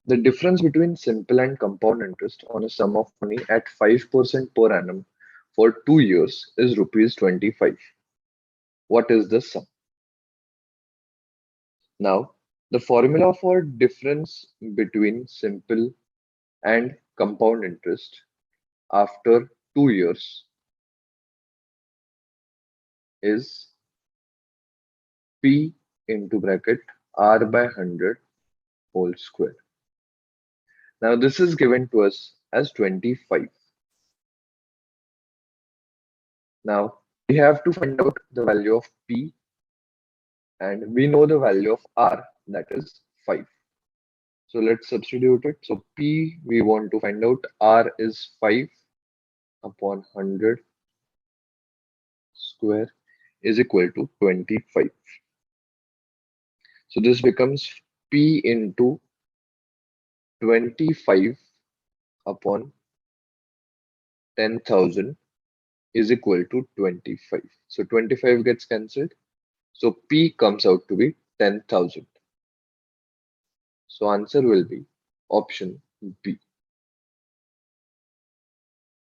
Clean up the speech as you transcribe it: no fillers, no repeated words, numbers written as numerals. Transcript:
The difference between simple and compound interest on a sum of money at 5% per annum for 2 years is rupees 25. What is the sum? Now, the formula for difference between simple and compound interest after 2 years is P into bracket R by 100 whole square. Now, this is given to us as 25. Now, we have to find out the value of P, and we know the value of R, that is 5. So let's substitute it. So P we want to find out, R is 5 upon 100 square is equal to 25. So this becomes P into 25 upon 10,000 is equal to 25. So 25 gets cancelled. So P comes out to be 10,000. So answer will be option B.